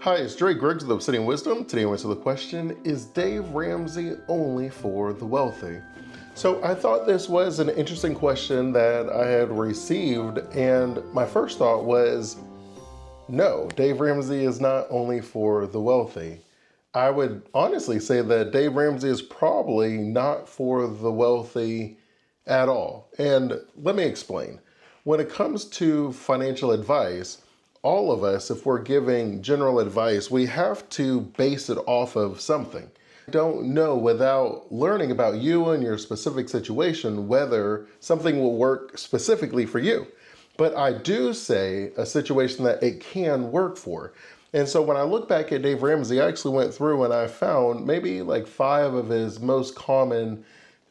Hi, it's Dre Griggs with Obsidian Wisdom. Today I answer the question, is Dave Ramsey only for the wealthy? So I thought this was an interesting question that I had received, and my first thought was, no, Dave Ramsey is not only for the wealthy. I would honestly say that Dave Ramsey is probably not for the wealthy at all. And let me explain. When it comes to financial advice, all of us, if we're giving general advice, we have to base it off of something. Don't know without learning about you and your specific situation whether something will work specifically for you. But I do say a situation that it can work for. And so when I look back at Dave Ramsey, I actually went through and I found maybe like 5 of his most common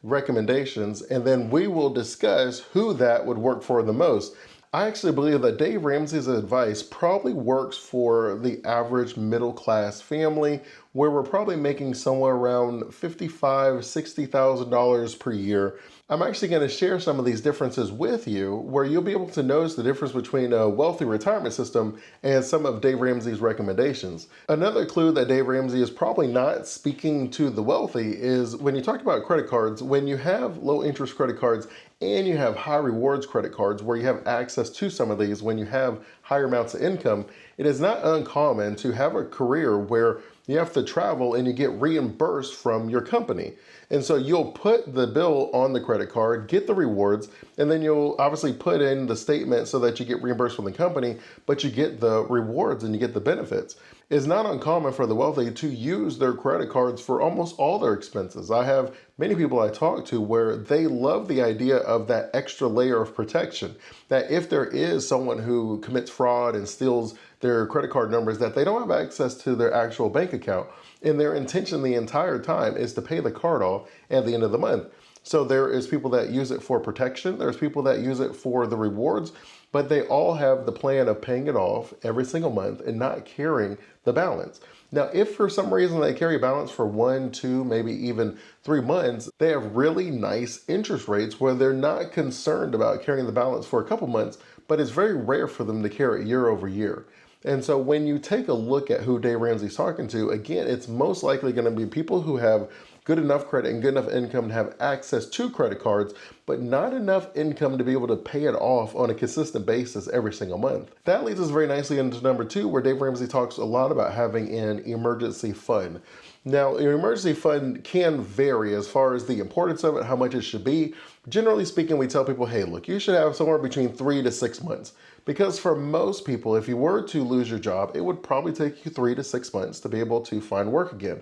recommendations, and then we will discuss who that would work for the most. I actually believe that Dave Ramsey's advice probably works for the average middle class family where we're probably making somewhere around $55,000, $60,000 per year. I'm actually going to share some of these differences with you where you'll be able to notice the difference between a wealthy retirement system and some of Dave Ramsey's recommendations. Another clue that Dave Ramsey is probably not speaking to the wealthy is when you talk about credit cards, when you have low interest credit cards and you have high rewards credit cards where you have access to some of these when you have higher amounts of income, it is not uncommon to have a career where you have to travel and you get reimbursed from your company. And so you'll put the bill on the credit card, get the rewards, and then you'll obviously put in the statement so that you get reimbursed from the company, but you get the rewards and you get the benefits. It's not uncommon for the wealthy to use their credit cards for almost all their expenses. I have many people I talk to where they love the idea of that extra layer of protection, that if there is someone who commits fraud and steals their credit card numbers, that they don't have access to their actual bank account. And their intention the entire time is to pay the card off at the end of the month. So there is people that use it for protection. There's people that use it for the rewards, but they all have the plan of paying it off every single month and not carrying the balance. Now, if for some reason they carry balance for 1, 2, maybe even 3 months, they have really nice interest rates where they're not concerned about carrying the balance for a couple months, but it's very rare for them to carry it year over year. And so when you take a look at who Dave Ramsey's talking to, again, it's most likely going to be people who have good enough credit and good enough income to have access to credit cards, but not enough income to be able to pay it off on a consistent basis every single month. That leads us very nicely into number 2, where Dave Ramsey talks a lot about having an emergency fund. Now, an emergency fund can vary as far as the importance of it, how much it should be. Generally speaking, we tell people, hey, look, you should have somewhere between 3 to 6 months. Because for most people, if you were to lose your job, it would probably take you 3 to 6 months to be able to find work again.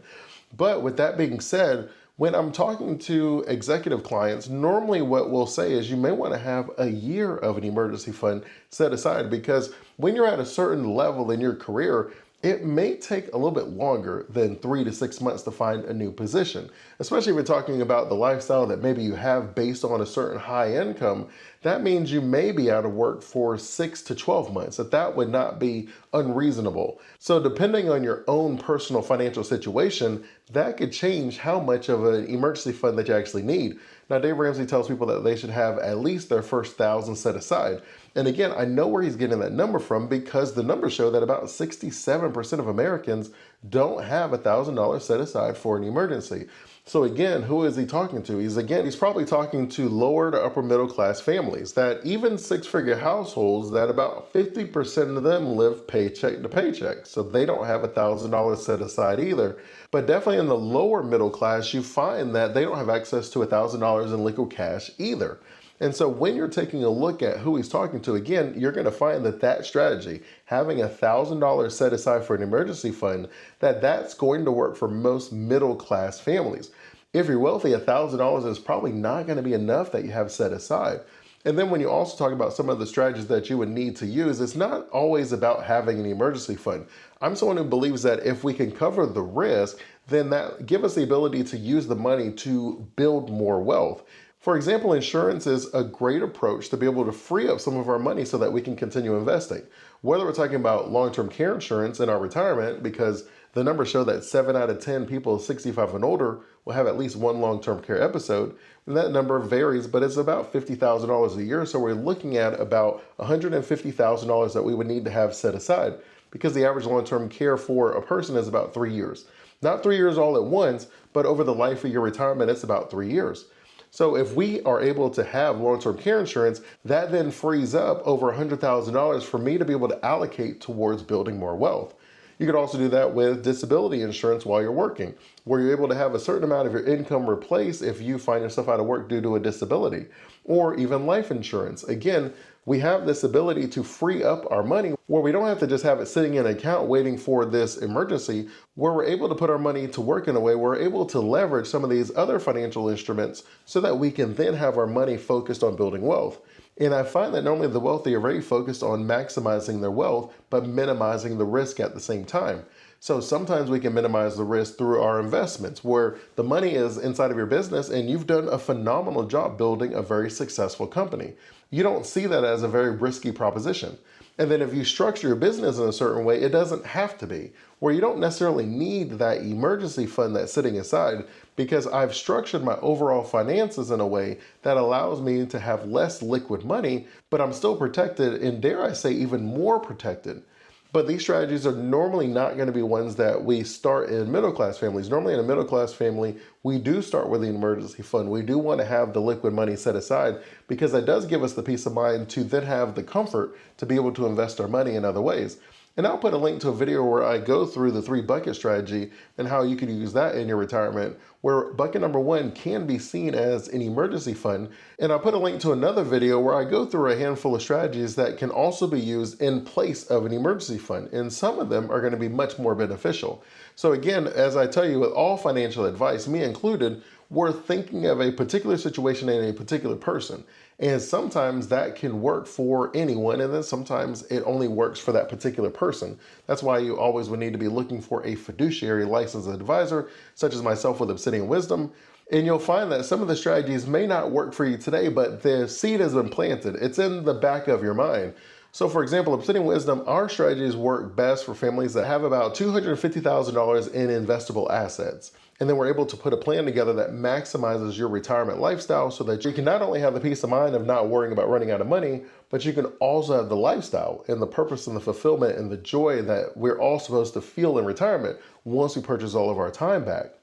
But with that being said, when I'm talking to executive clients, normally what we'll say is you may want to have a year of an emergency fund set aside, because when you're at a certain level in your career, it may take a little bit longer than 3 to 6 months to find a new position, especially if we're talking about the lifestyle that maybe you have based on a certain high income. That means you may be out of work for 6 to 12 months. That would not be unreasonable. So depending on your own personal financial situation, that could change how much of an emergency fund that you actually need. Now, Dave Ramsey tells people that they should have at least their first 1,000 set aside. And again, I know where he's getting that number from because the numbers show that about 67% of Americans don't have $1,000 set aside for an emergency. So again, who is he talking to? He's probably talking to lower to upper middle class families, that even 6-figure households, that about 50% of them live paycheck to paycheck. So they don't have $1,000 set aside either. But definitely in the lower middle class, you find that they don't have access to $1,000 in liquid cash either. And so when you're taking a look at who he's talking to, again, you're going to find that that strategy, having $1,000 set aside for an emergency fund, that's going to work for most middle class families. If you're wealthy, $1,000 is probably not going to be enough that you have set aside. And then when you also talk about some of the strategies that you would need to use, it's not always about having an emergency fund. I'm someone who believes that if we can cover the risk, then that gives us the ability to use the money to build more wealth. For example, insurance is a great approach to be able to free up some of our money so that we can continue investing. Whether we're talking about long-term care insurance in our retirement, because the numbers show that 7 out of 10 people 65 and older will have at least one long-term care episode. And that number varies, but it's about $50,000 a year. So we're looking at about $150,000 that we would need to have set aside. because the average long-term care for a person is about 3 years. Not 3 years all at once, but over the life of your retirement, it's about 3 years. So if we are able to have long-term care insurance, that then frees up over $100,000 for me to be able to allocate towards building more wealth. You could also do that with disability insurance while you're working, where you're able to have a certain amount of your income replaced if you find yourself out of work due to a disability, or even life insurance. Again, we have this ability to free up our money where we don't have to just have it sitting in an account waiting for this emergency, where we're able to put our money to work in a way where we're able to leverage some of these other financial instruments so that we can then have our money focused on building wealth. And I find that normally the wealthy are very focused on maximizing their wealth, but minimizing the risk at the same time. So sometimes we can minimize the risk through our investments, where the money is inside of your business and you've done a phenomenal job building a very successful company. You don't see that as a very risky proposition. And then if you structure your business in a certain way, it doesn't have to be, where you don't necessarily need that emergency fund that's sitting aside, because I've structured my overall finances in a way that allows me to have less liquid money, but I'm still protected, and dare I say even more protected. But these strategies are normally not going to be ones that we start in middle-class families. Normally in a middle-class family, we do start with the emergency fund. We do want to have the liquid money set aside because that does give us the peace of mind to then have the comfort to be able to invest our money in other ways. And I'll put a link to a video where I go through the 3-bucket strategy and how you can use that in your retirement, where bucket number 1 can be seen as an emergency fund. And I'll put a link to another video where I go through a handful of strategies that can also be used in place of an emergency fund. And some of them are going to be much more beneficial. So again, as I tell you, with all financial advice, me included, we're thinking of a particular situation and a particular person. And sometimes that can work for anyone, and then sometimes it only works for that particular person. That's why you always would need to be looking for a fiduciary licensed advisor, such as myself with Obsidian Wisdom. And you'll find that some of the strategies may not work for you today, but the seed has been planted. It's in the back of your mind. So for example, Obsidian Wisdom, our strategies work best for families that have about $250,000 in investable assets. And then we're able to put a plan together that maximizes your retirement lifestyle so that you can not only have the peace of mind of not worrying about running out of money, but you can also have the lifestyle and the purpose and the fulfillment and the joy that we're all supposed to feel in retirement once we purchase all of our time back.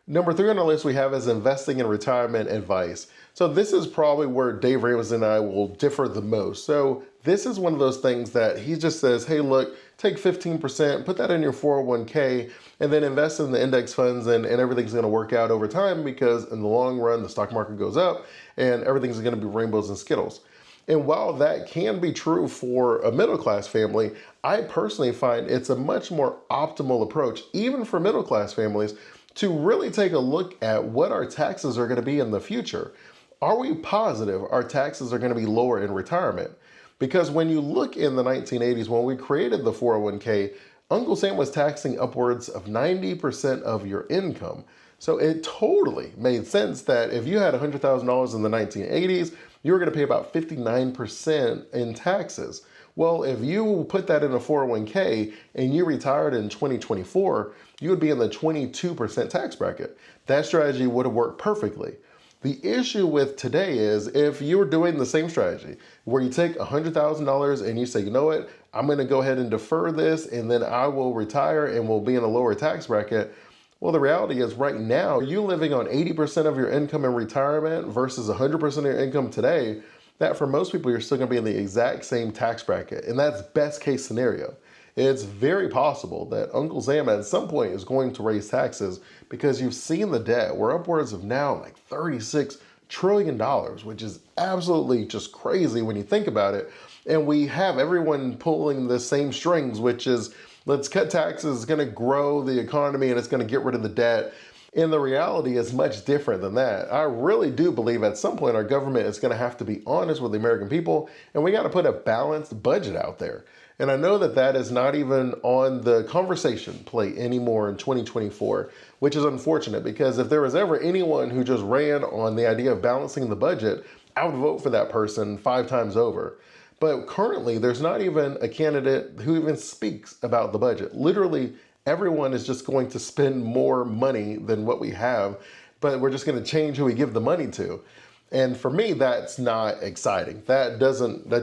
Number 3 on our list we have is investing in retirement advice. So this is probably where Dave Ramsey and I will differ the most. So this is one of those things that he just says, hey, look, take 15%, put that in your 401k, and then invest in the index funds, and everything's going to work out over time, because in the long run, the stock market goes up and everything's going to be rainbows and Skittles. And while that can be true for a middle-class family, I personally find it's a much more optimal approach, even for middle-class families, to really take a look at what our taxes are going to be in the future. Are we positive our taxes are going to be lower in retirement? Because when you look in the 1980s, when we created the 401k, Uncle Sam was taxing upwards of 90% of your income. So it totally made sense that if you had $100,000 in the 1980s, you were going to pay about 59% in taxes. Well, if you put that in a 401k and you retired in 2024, you would be in the 22% tax bracket. That strategy would have worked perfectly. The issue with today is if you're doing the same strategy where you take $100,000 and you say, you know what, I'm going to go ahead and defer this and then I will retire and will be in a lower tax bracket. Well, the reality is right now, you living on 80% of your income in retirement versus 100% of your income today, that for most people, you're still going to be in the exact same tax bracket. And that's best case scenario. It's very possible that Uncle Sam at some point is going to raise taxes because you've seen the debt. We're upwards of now like $36 trillion, which is absolutely just crazy when you think about it. And we have everyone pulling the same strings, which is let's cut taxes, it's going to grow the economy and it's going to get rid of the debt. And the reality is much different than that. I really do believe at some point our government is going to have to be honest with the American people, and we got to put a balanced budget out there. And I know that that is not even on the conversation plate anymore in 2024, which is unfortunate, because if there was ever anyone who just ran on the idea of balancing the budget, I would vote for that person 5 times over. But currently, there's not even a candidate who even speaks about the budget. Literally, everyone is just going to spend more money than what we have, but we're just going to change who we give the money to. And for me, that's not exciting. That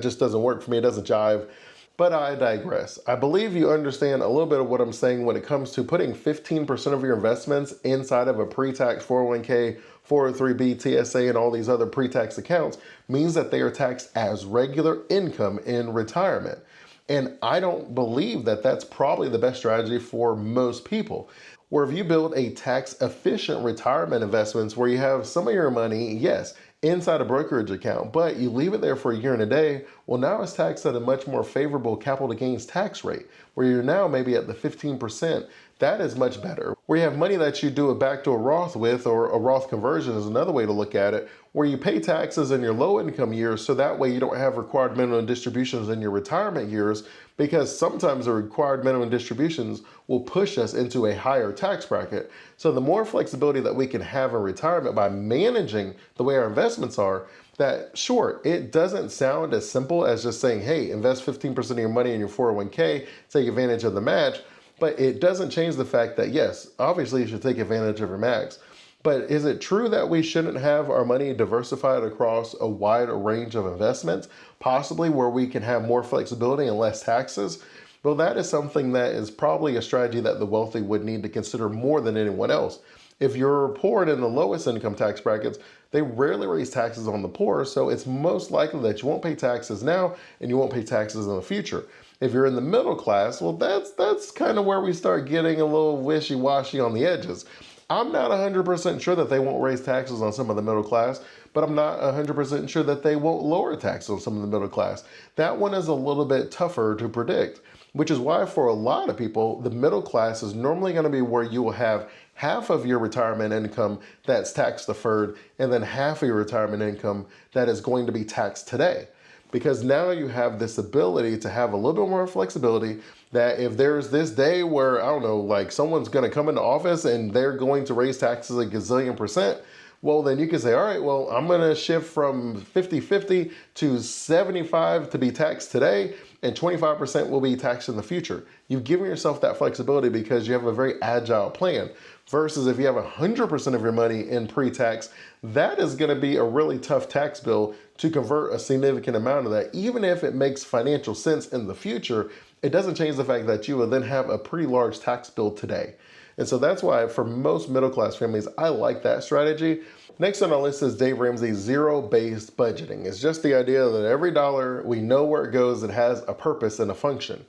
just doesn't work for me. It doesn't jive. But I digress. I believe you understand a little bit of what I'm saying when it comes to putting 15% of your investments inside of a pre-tax 401k, 403b, TSA, and all these other pre-tax accounts means that they are taxed as regular income in retirement. And I don't believe that that's probably the best strategy for most people. Where if you build a tax efficient retirement investments where you have some of your money, yes, inside a brokerage account, but you leave it there for a year and a day, well, now it's taxed at a much more favorable capital gains tax rate, where you're now maybe at the 15%. That is much better. Where you have money that you do it back to a Roth with, or a Roth conversion is another way to look at it, where you pay taxes in your low income years so that way you don't have required minimum distributions in your retirement years, because sometimes the required minimum distributions will push us into a higher tax bracket. So the more flexibility that we can have in retirement by managing the way our investments are, that sure, it doesn't sound as simple as just saying, hey, invest 15% of your money in your 401k, take advantage of the match. But it doesn't change the fact that, yes, obviously you should take advantage of your max. But is it true that we shouldn't have our money diversified across a wide range of investments, possibly where we can have more flexibility and less taxes? Well, that is something that is probably a strategy that the wealthy would need to consider more than anyone else. If you're poor and in the lowest income tax brackets, they rarely raise taxes on the poor, so it's most likely that you won't pay taxes now and you won't pay taxes in the future. If you're in the middle class, well, that's kind of where we start getting a little wishy-washy on the edges. I'm not 100% sure that they won't raise taxes on some of the middle class, but I'm not 100% sure that they won't lower taxes on some of the middle class. That one is a little bit tougher to predict, which is why for a lot of people, the middle class is normally going to be where you will have half of your retirement income that's tax deferred, and then half of your retirement income that is going to be taxed today. Because now you have this ability to have a little bit more flexibility that if there's this day where, I don't know, like someone's going to come into office and they're going to raise taxes a gazillion percent, well, then you can say, all right, well, I'm going to shift from 50-50 to 75 to be taxed today, and 25% will be taxed in the future. You've given yourself that flexibility because you have a very agile plan. Versus if you have 100% of your money in pre-tax, that is going to be a really tough tax bill to convert a significant amount of that. Even if it makes financial sense in the future, it doesn't change the fact that you will then have a pretty large tax bill today. And so that's why for most middle-class families, I like that strategy. Next on our list is Dave Ramsey's zero-based budgeting. It's just the idea that every dollar, we know where it goes, it has a purpose and a function.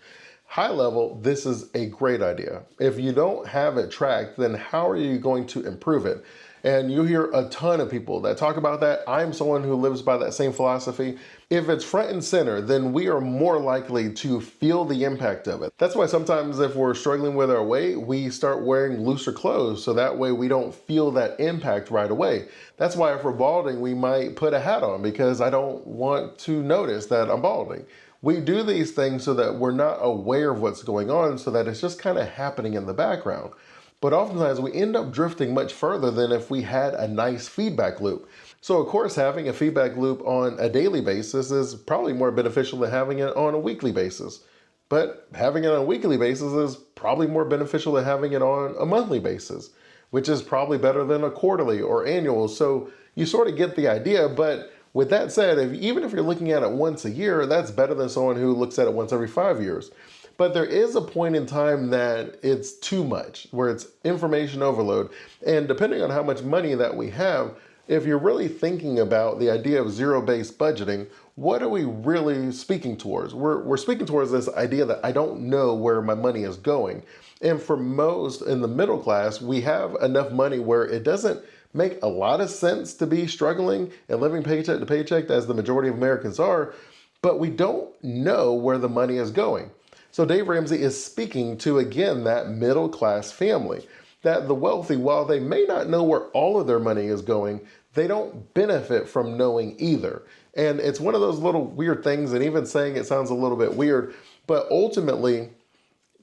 High level, this is a great idea. If you don't have it tracked, then how are you going to improve it? And you hear a ton of people that talk about that. I'm someone who lives by that same philosophy. If it's front and center, then we are more likely to feel the impact of it. That's why sometimes if we're struggling with our weight, we start wearing looser clothes so that way we don't feel that impact right away. That's why if we're balding, we might put a hat on because I don't want to notice that I'm balding. We do these things so that we're not aware of what's going on, so that it's just kind of happening in the background. But oftentimes we end up drifting much further than if we had a nice feedback loop. So of course, having a feedback loop on a daily basis is probably more beneficial than having it on a weekly basis. But having it on a weekly basis is probably more beneficial than having it on a monthly basis, which is probably better than a quarterly or annual. So you sort of get the idea, but with that said, even if you're looking at it once a year, that's better than someone who looks at it once every 5 years. But there is a point in time that it's too much, where it's information overload. And depending on how much money that we have, if you're really thinking about the idea of zero-based budgeting, what are we really speaking towards? We're speaking towards this idea that I don't know where my money is going. And for most in the middle class, we have enough money where it doesn't make a lot of sense to be struggling and living paycheck to paycheck as the majority of Americans are, but we don't know where the money is going. So Dave Ramsey is speaking to, again, that middle class family, that the wealthy, while they may not know where all of their money is going, they don't benefit from knowing either. And it's one of those little weird things, and even saying it sounds a little bit weird, but ultimately,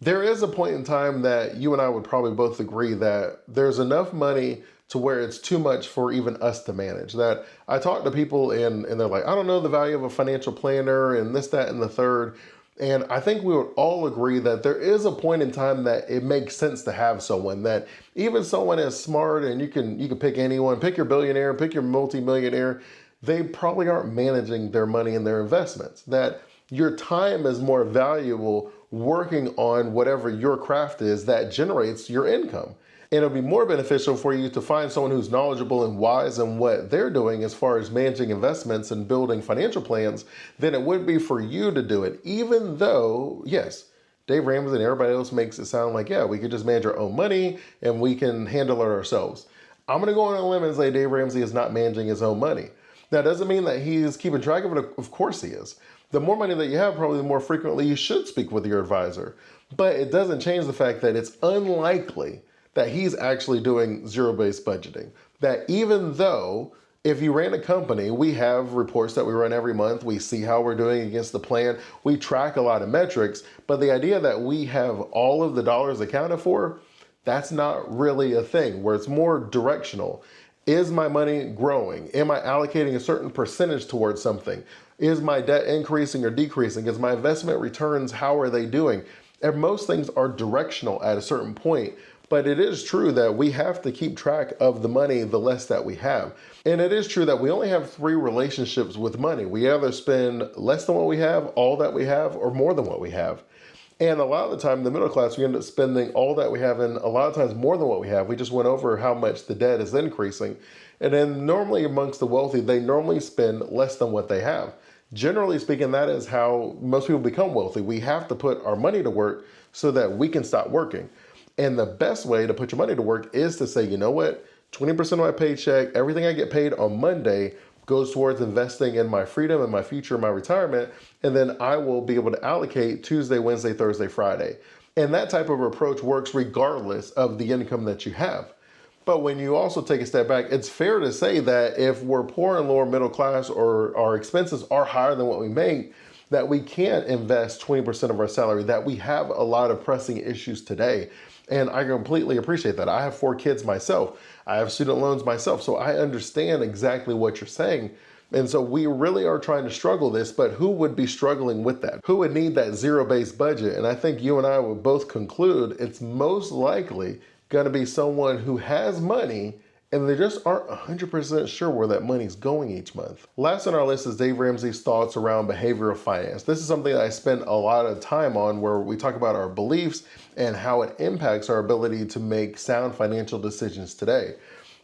there is a point in time that you and I would probably both agree that there's enough money to where it's too much for even us to manage. That I talk to people and they're like, I don't know the value of a financial planner and this, that, and the third. And I think we would all agree that there is a point in time that it makes sense to have someone, that even someone as smart, and you can pick anyone, pick your billionaire, pick your multimillionaire, they probably aren't managing their money and their investments. That Your time is more valuable working on whatever your craft is that generates your income. And it'll be more beneficial for you to find someone who's knowledgeable and wise in what they're doing as far as managing investments and building financial plans than it would be for you to do it. Even though, yes, Dave Ramsey and everybody else makes it sound like, yeah, we could just manage our own money and we can handle it ourselves. I'm going to go on a limb and say Dave Ramsey is not managing his own money. That doesn't mean that he's keeping track of it. Of course he is. The more money that you have, probably the more frequently you should speak with your advisor. But it doesn't change the fact that it's unlikely that he's actually doing zero-based budgeting. That even though if you ran a company, we have reports that we run every month. We see how we're doing against the plan. We track a lot of metrics. But the idea that we have all of the dollars accounted for, that's not really a thing, where it's more directional. Is my money growing? Am I allocating a certain percentage towards something? Is my debt increasing or decreasing? Is my investment returns, how are they doing? And most things are directional at a certain point. But it is true that we have to keep track of the money the less that we have. And it is true that we only have 3 relationships with money. We either spend less than what we have, all that we have, or more than what we have. And a lot of the time, in the middle class, we end up spending all that we have and a lot of times more than what we have. We just went over how much the debt is increasing. And then normally amongst the wealthy, they normally spend less than what they have. Generally speaking, that is how most people become wealthy. We have to put our money to work so that we can stop working. And the best way to put your money to work is to say, you know what, 20% of my paycheck, everything I get paid on Monday goes towards investing in my freedom and my future, my retirement, and then I will be able to allocate Tuesday, Wednesday, Thursday, Friday. And that type of approach works regardless of the income that you have. But when you also take a step back, it's fair to say that if we're poor and lower middle class or our expenses are higher than what we make, that we can't invest 20% of our salary, that we have a lot of pressing issues today. And I completely appreciate that. I have 4 kids myself. I have student loans myself. So I understand exactly what you're saying. And so we really are trying to struggle this, but who would be struggling with that? Who would need that zero-based budget? And I think you and I would both conclude it's most likely going to be someone who has money and they just aren't 100% sure where that money's going each month. Last on our list is Dave Ramsey's thoughts around behavioral finance. This is something that I spent a lot of time on, where we talk about our beliefs and how it impacts our ability to make sound financial decisions today.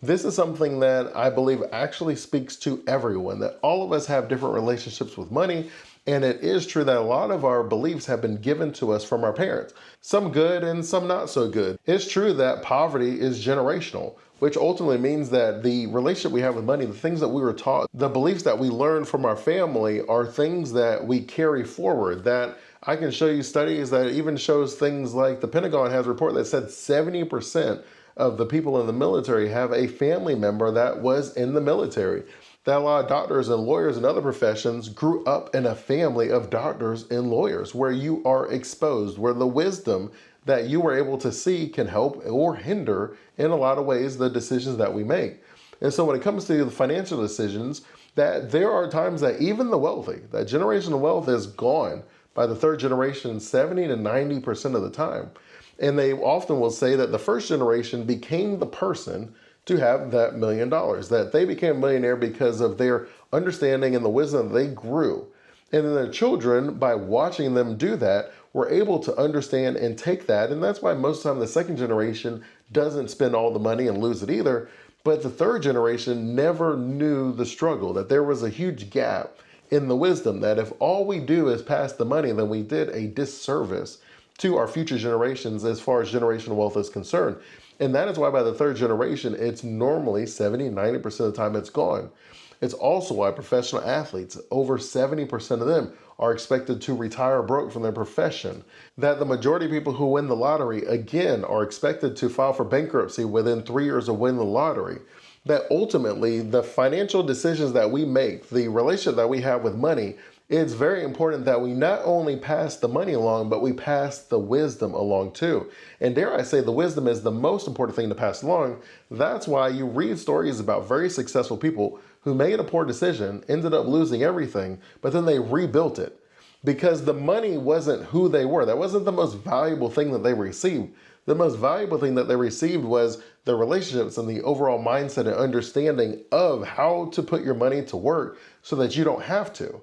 This is something that I believe actually speaks to everyone, that all of us have different relationships with money. And it is true that a lot of our beliefs have been given to us from our parents, some good and some not so good. It's true that poverty is generational, which ultimately means that the relationship we have with money, the things that we were taught, the beliefs that we learned from our family are things that we carry forward. That I can show you studies that even shows things like the Pentagon has a report that said 70% of the people in the military have a family member that was in the military. That a lot of doctors and lawyers and other professions grew up in a family of doctors and lawyers, where you are exposed, where the wisdom that you were able to see can help or hinder in a lot of ways the decisions that we make. And so when it comes to the financial decisions, that there are times that even the wealthy, that generational wealth is gone by the 3rd generation 70 to 90% of the time. And they often will say that the first generation became the person to have that $1 million, that they became a millionaire because of their understanding and the wisdom they grew. And then their children, by watching them do that, were able to understand and take that. And that's why most of the time the 2nd generation doesn't spend all the money and lose it either. But the 3rd generation never knew the struggle, that there was a huge gap in the wisdom, that if all we do is pass the money, then we did a disservice to our future generations as far as generational wealth is concerned. And that is why by the 3rd generation, it's normally 70, 90% of the time it's gone. It's also why professional athletes, over 70% of them are expected to retire broke from their profession. That the majority of people who win the lottery, again, are expected to file for bankruptcy within 3 years of winning the lottery. That ultimately the financial decisions that we make, the relationship that we have with money, it's very important that we not only pass the money along, but we pass the wisdom along too. And dare I say, the wisdom is the most important thing to pass along. That's why you read stories about very successful people who made a poor decision, ended up losing everything, but then they rebuilt it. Because the money wasn't who they were. That wasn't the most valuable thing that they received. The most valuable thing that they received was the relationships and the overall mindset and understanding of how to put your money to work so that you don't have to.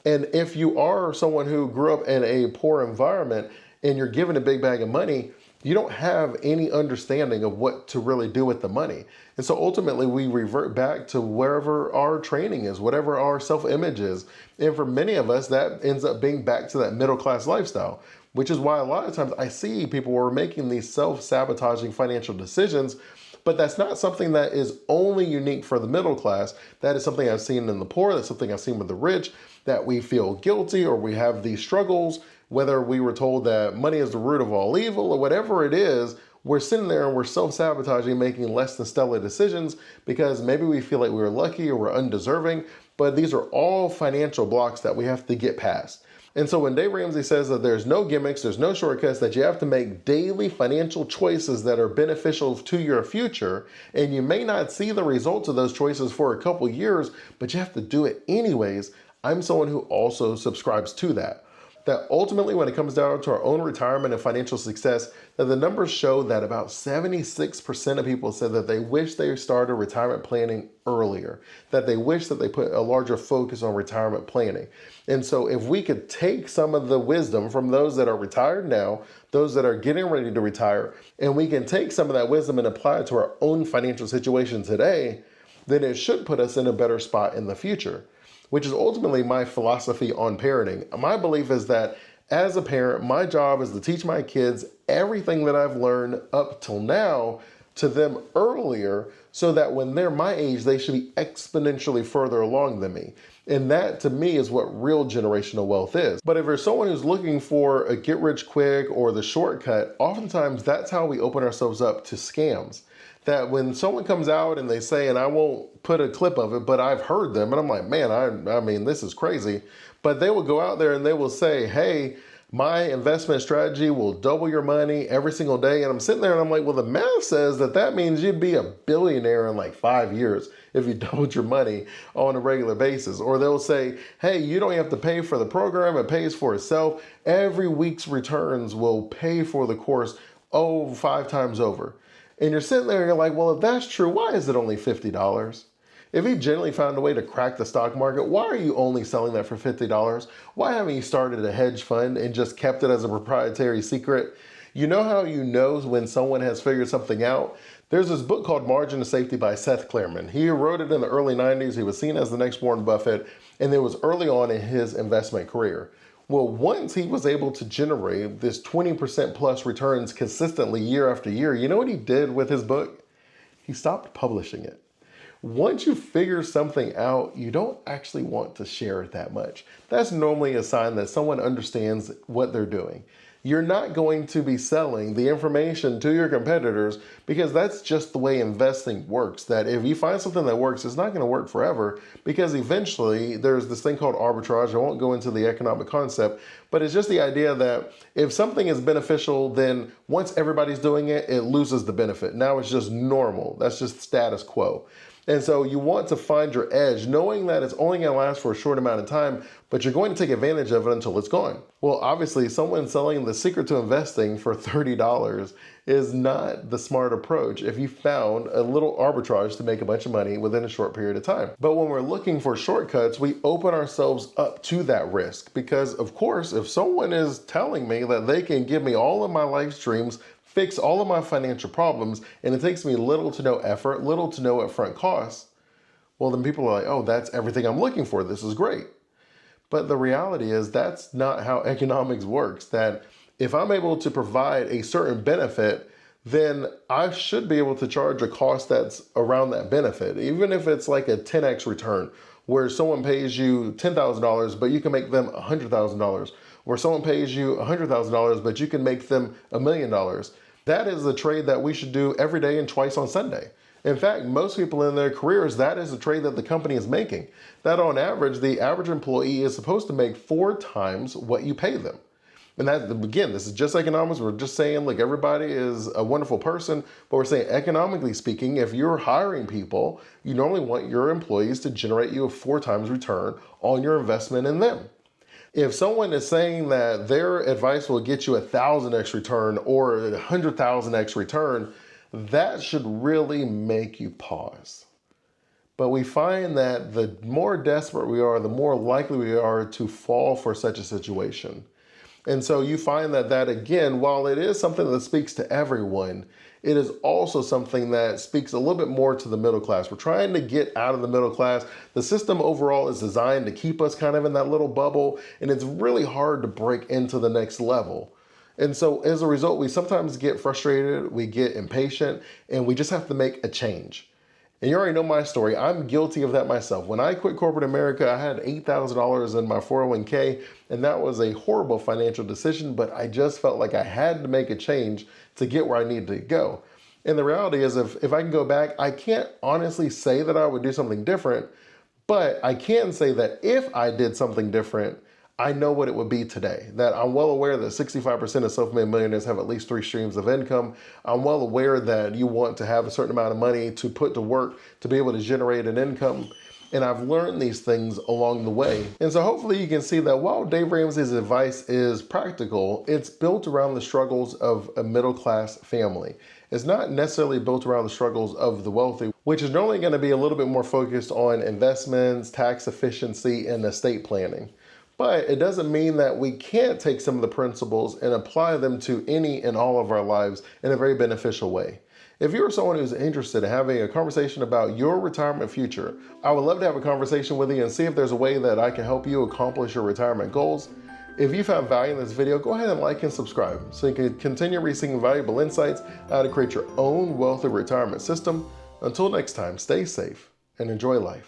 And if you are someone who grew up in a poor environment and you're given a big bag of money, you don't have any understanding of what to really do with the money. And so ultimately we revert back to wherever our training is, whatever our self-image is. And for many of us, that ends up being back to that middle class lifestyle, which is why a lot of times I see people who are making these self-sabotaging financial decisions. But that's not something that is only unique for the middle class. That is something I've seen in the poor. That's something I've seen with the rich, that we feel guilty or we have these struggles, whether we were told that money is the root of all evil or whatever it is. We're sitting there and we're self-sabotaging, making less than stellar decisions because maybe we feel like we were lucky or we're undeserving. But these are all financial blocks that we have to get past. And so when Dave Ramsey says that there's no gimmicks, there's no shortcuts, that you have to make daily financial choices that are beneficial to your future, and you may not see the results of those choices for a couple years, but you have to do it anyways, I'm someone who also subscribes to that. That ultimately, when it comes down to our own retirement and financial success, that the numbers show that about 76% of people said that they wish they started retirement planning earlier, that they wish that they put a larger focus on retirement planning. And so if we could take some of the wisdom from those that are retired now, those that are getting ready to retire, and we can take some of that wisdom and apply it to our own financial situation today, then it should put us in a better spot in the future, which is ultimately my philosophy on parenting. My belief is that as a parent, my job is to teach my kids everything that I've learned up till now to them earlier, so that when they're my age, they should be exponentially further along than me. And that, to me, is what real generational wealth is. But if there's someone who's looking for a get rich quick or the shortcut, oftentimes that's how we open ourselves up to scams. That when someone comes out and they say, and I won't put a clip of it, but I've heard them, and I'm like, man, I mean, this is crazy. But they will go out there and they will say, hey, my investment strategy will double your money every single day. And I'm sitting there and I'm like, well, the math says that that means you'd be a billionaire in like 5 years if you doubled your money on a regular basis. Or they'll say, hey, you don't have to pay for the program. It pays for itself. Every week's returns will pay for the course, 5 times over. And you're sitting there and you're like, well, if that's true, why is it only $50? If you genuinely found a way to crack the stock market, why are you only selling that for $50? Why haven't you started a hedge fund and just kept it as a proprietary secret? You know how you know when someone has figured something out? There's this book called Margin of Safety by Seth Klarman. He wrote it in the early 90s. He was seen as the next Warren Buffett, and it was early on in his investment career. Well, once he was able to generate this 20% plus returns consistently year after year, you know what he did with his book? He stopped publishing it. Once you figure something out, you don't actually want to share it that much. That's normally a sign that someone understands what they're doing. You're not going to be selling the information to your competitors because that's just the way investing works. That if you find something that works, it's not going to work forever because eventually there's this thing called arbitrage. I won't go into the economic concept, but it's just the idea that if something is beneficial, then once everybody's doing it, it loses the benefit. Now it's just normal. That's just status quo. And so you want to find your edge, knowing that it's only going to last for a short amount of time, but you're going to take advantage of it until it's gone. Well, obviously, someone selling the secret to investing for $30 is not the smart approach if you found a little arbitrage to make a bunch of money within a short period of time. But when we're looking for shortcuts, we open ourselves up to that risk because, of course, if someone is telling me that they can give me all of my life streams, fix all of my financial problems, and it takes me little to no effort, little to no upfront costs, well, then people are like, oh, that's everything I'm looking for. This is great. But the reality is that's not how economics works, that if I'm able to provide a certain benefit, then I should be able to charge a cost that's around that benefit, even if it's like a 10x return, where someone pays you $10,000, but you can make them $100,000. Where someone pays you $100,000, but you can make them $1 million. That is a trade that we should do every day and twice on Sunday. In fact, most people in their careers, that is a trade that the company is making. That on average, the average employee is supposed to make 4 times what you pay them. And that, again, this is just economics. We're just saying, like, everybody is a wonderful person, but we're saying economically speaking, if you're hiring people, you normally want your employees to generate you a 4 times return on your investment in them. If someone is saying that their advice will get you 1,000x return or 100,000x return, that should really make you pause. But we find that the more desperate we are, the more likely we are to fall for such a situation. And so you find that again, while it is something that speaks to everyone, it is also something that speaks a little bit more to the middle class. We're trying to get out of the middle class. The system overall is designed to keep us kind of in that little bubble, and it's really hard to break into the next level. And so as a result, we sometimes get frustrated, we get impatient, and we just have to make a change. And you already know my story. I'm guilty of that myself. When I quit corporate America, I had $8,000 in my 401k, and that was a horrible financial decision, but I just felt like I had to make a change to get where I needed to go. And the reality is, if I can go back, I can't honestly say that I would do something different, but I can say that if I did something different, I know what it would be today. That I'm well aware that 65% of self-made millionaires have at least 3 streams of income. I'm well aware that you want to have a certain amount of money to put to work to be able to generate an income. And I've learned these things along the way. And so hopefully you can see that while Dave Ramsey's advice is practical, it's built around the struggles of a middle-class family. It's not necessarily built around the struggles of the wealthy, which is normally going to be a little bit more focused on investments, tax efficiency, and estate planning. But it doesn't mean that we can't take some of the principles and apply them to any and all of our lives in a very beneficial way. If you're someone who's interested in having a conversation about your retirement future, I would love to have a conversation with you and see if there's a way that I can help you accomplish your retirement goals. If you found value in this video, go ahead and like and subscribe so you can continue receiving valuable insights on how to create your own wealthy retirement system. Until next time, stay safe and enjoy life.